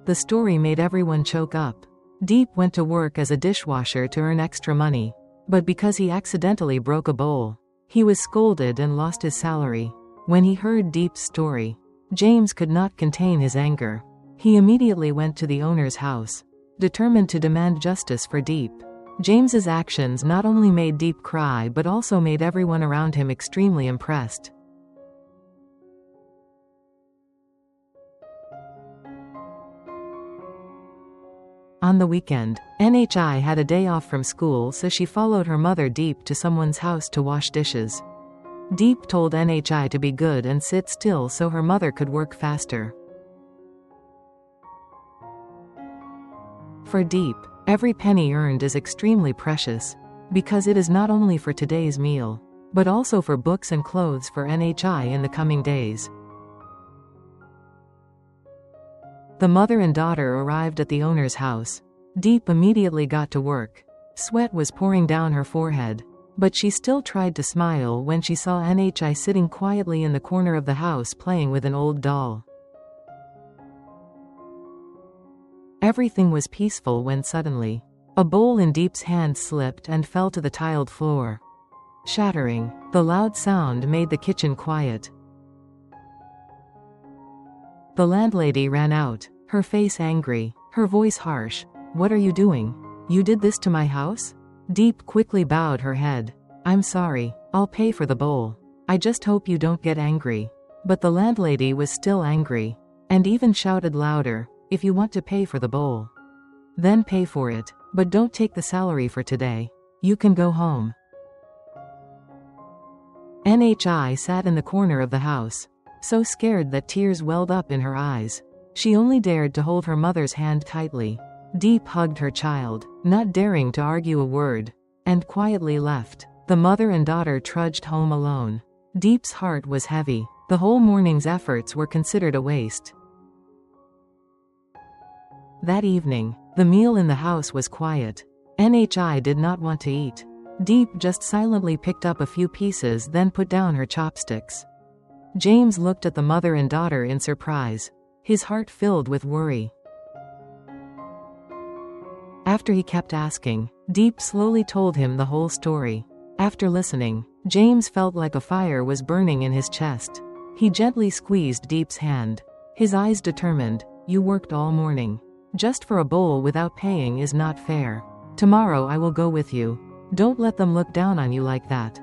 The story made everyone choke up. Diep went to work as a dishwasher to earn extra money. But because he accidentally broke a bowl, he was scolded and lost his salary. When he heard Diep's story, James could not contain his anger. He immediately went to the owner's house, determined to demand justice for Diep. James's actions not only made Diep cry but also made everyone around him extremely impressed. On the weekend, Nhi had a day off from school, so she followed her mother Diep to someone's house to wash dishes. Diep told Nhi to be good and sit still so her mother could work faster. For Diep, every penny earned is extremely precious, because it is not only for today's meal, but also for books and clothes for Nhi in the coming days. The mother and daughter arrived at the owner's house. Diep immediately got to work. Sweat was pouring down her forehead, but she still tried to smile when she saw Nhi sitting quietly in the corner of the house playing with an old doll. Everything was peaceful when suddenly, a bowl in Diep's hand slipped and fell to the tiled floor. Shattering, the loud sound made the kitchen quiet. The landlady ran out, her face angry, her voice harsh. "What are you doing? You did this to my house?" Diep quickly bowed her head. "I'm sorry, I'll pay for the bowl. I just hope you don't get angry." But the landlady was still angry, and even shouted louder, "If you want to pay for the bowl, then pay for it, but don't take the salary for today. You can go home." Nhi sat in the corner of the house, so scared that tears welled up in her eyes. She only dared to hold her mother's hand tightly. Diep hugged her child, not daring to argue a word, and quietly left. The mother and daughter trudged home alone. Diep's heart was heavy. The whole morning's efforts were considered a waste. That evening, the meal in the house was quiet. Nhi did not want to eat. Diep just silently picked up a few pieces, then put down her chopsticks. James looked at the mother and daughter in surprise, his heart filled with worry. After he kept asking, Diep slowly told him the whole story. After listening, James felt like a fire was burning in his chest. He gently squeezed Diep's hand, his eyes determined. "You worked all morning. Just for a bowl without paying is not fair. Tomorrow I will go with you. Don't let them look down on you like that."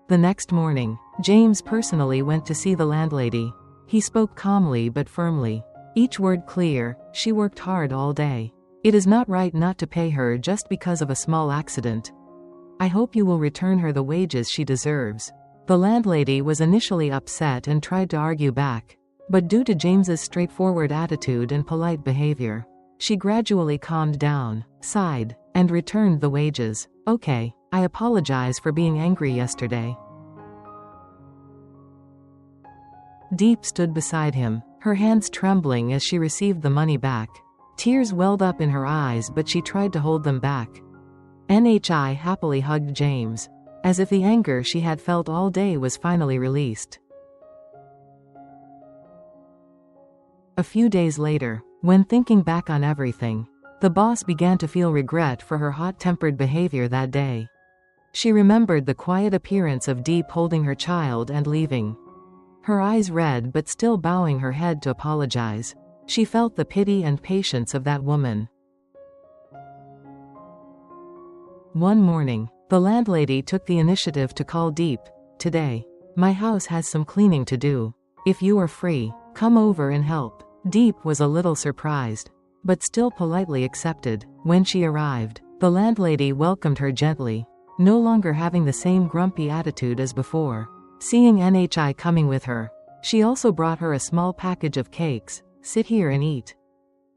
The next morning, James personally went to see the landlady. He spoke calmly but firmly, each word clear. "She worked hard all day. It is not right not to pay her just because of a small accident. I hope you will return her the wages she deserves." The landlady was initially upset and tried to argue back, but due to James's straightforward attitude and polite behavior, she gradually calmed down, sighed, and returned the wages. "Okay, I apologize for being angry yesterday." Diep stood beside him, her hands trembling as she received the money back. Tears welled up in her eyes, but she tried to hold them back. Nhi happily hugged James, as if the anger she had felt all day was finally released. A few days later, when thinking back on everything, the boss began to feel regret for her hot-tempered behavior that day. She remembered the quiet appearance of Diep holding her child and leaving, her eyes red but still bowing her head to apologize. She felt the pity and patience of that woman. One morning, the landlady took the initiative to call Diep. "Today, my house has some cleaning to do. If you are free, come over and help." Diep was a little surprised, but still politely accepted. When she arrived, the landlady welcomed her gently, no longer having the same grumpy attitude as before. Seeing Nhi coming with her, she also brought her a small package of cakes. "Sit here and eat.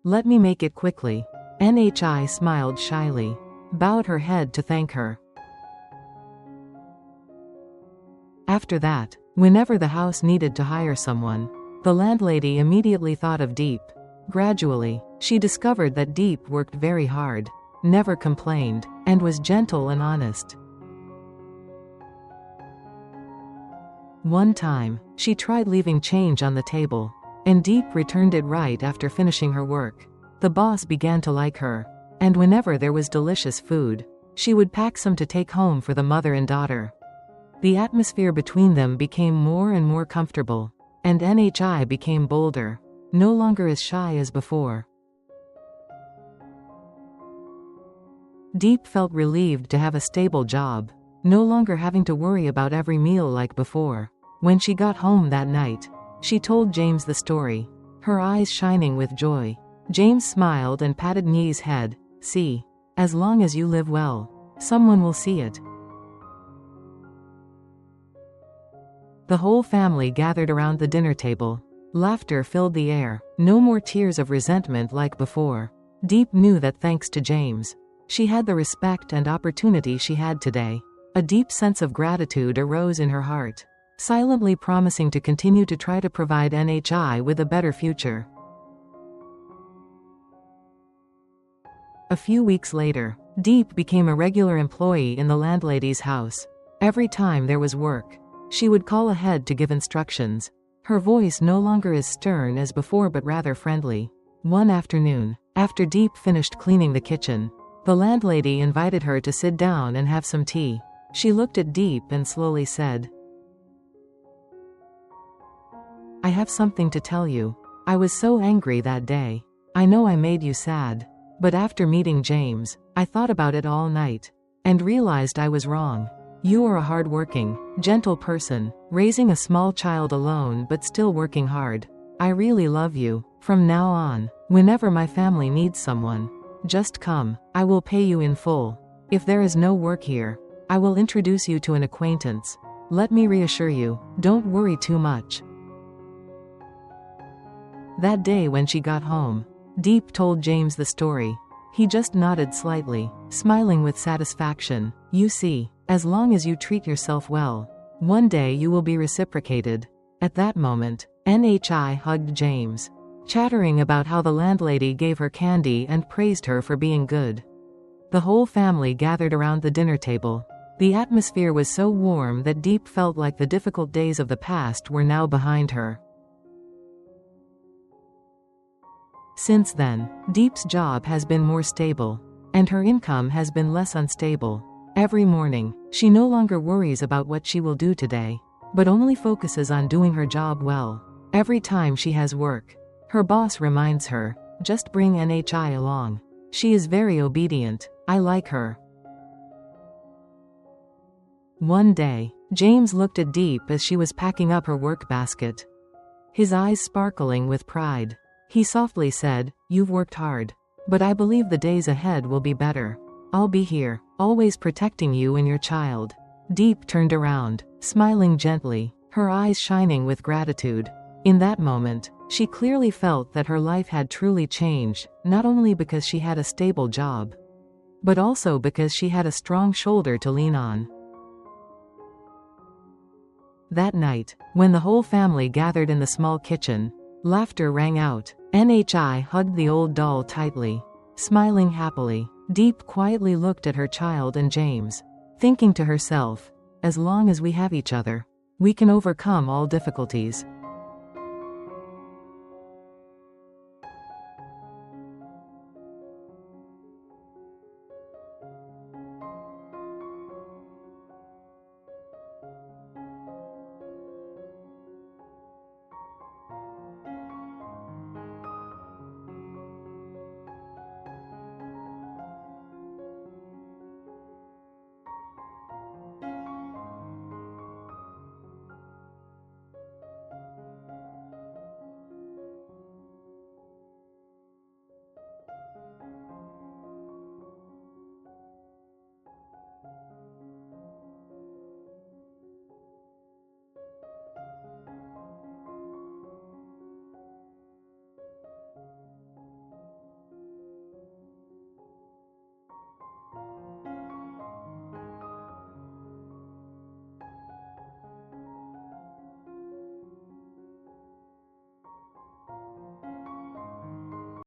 Let me make it quickly." Nhi smiled shyly, bowed her head to thank her. After that, whenever the house needed to hire someone, the landlady immediately thought of Diep. Gradually, she discovered that Diep worked very hard, never complained, and was gentle and honest. One time, she tried leaving change on the table. and Deep returned it right after finishing her work. The boss began to like her, and whenever there was delicious food, she would pack some to take home for the mother and daughter. The atmosphere between them became more and more comfortable, and Nhi became bolder, no longer as shy as before. Deep felt relieved to have a stable job, no longer having to worry about every meal like before. When she got home that night, she told James the story, her eyes shining with joy. James smiled and patted Nyi's head. "See, as long as you live well, someone will see it." The whole family gathered around the dinner table. Laughter filled the air, no more tears of resentment like before. Deep knew that thanks to James, she had the respect and opportunity she had today. A deep sense of gratitude arose in her heart, silently promising to continue to try to provide Nhi with a better future. A few weeks later, Deep became a regular employee in the landlady's house. Every time there was work, she would call ahead to give instructions. Her voice no longer as stern as before but rather friendly. One afternoon, after Deep finished cleaning the kitchen, the landlady invited her to sit down and have some tea. She looked at Deep and slowly said, "I have something to tell you. I was so angry that day. I know I made you sad. But after meeting James, I thought about it all night, and realized I was wrong. You are a hard-working, gentle person, raising a small child alone but still working hard. I really love you. From now on, whenever my family needs someone, just come. I will pay you in full. If there is no work here, I will introduce you to an acquaintance. Let me reassure you, don't worry too much." That day when she got home, Deep told James the story. He just nodded slightly, smiling with satisfaction. "You see, as long as you treat yourself well, one day you will be reciprocated." At that moment, Nhi hugged James, chattering about how the landlady gave her candy and praised her for being good. The whole family gathered around the dinner table. The atmosphere was so warm that Deep felt like the difficult days of the past were now behind her. Since then, Deep's job has been more stable, and her income has been less unstable. Every morning, she no longer worries about what she will do today, but only focuses on doing her job well. Every time she has work, her boss reminds her, "Just bring Nhi along. She is very obedient. I like her." One day, James looked at Deep as she was packing up her work basket, his eyes sparkling with pride. He softly said, "You've worked hard, but I believe the days ahead will be better. I'll be here, always protecting you and your child." Deep turned around, smiling gently, her eyes shining with gratitude. In that moment, she clearly felt that her life had truly changed, not only because she had a stable job, but also because she had a strong shoulder to lean on. That night, when the whole family gathered in the small kitchen, laughter rang out. Nhi hugged the old doll tightly, smiling happily. Deep quietly looked at her child and James, thinking to herself, "As long as we have each other, we can overcome all difficulties."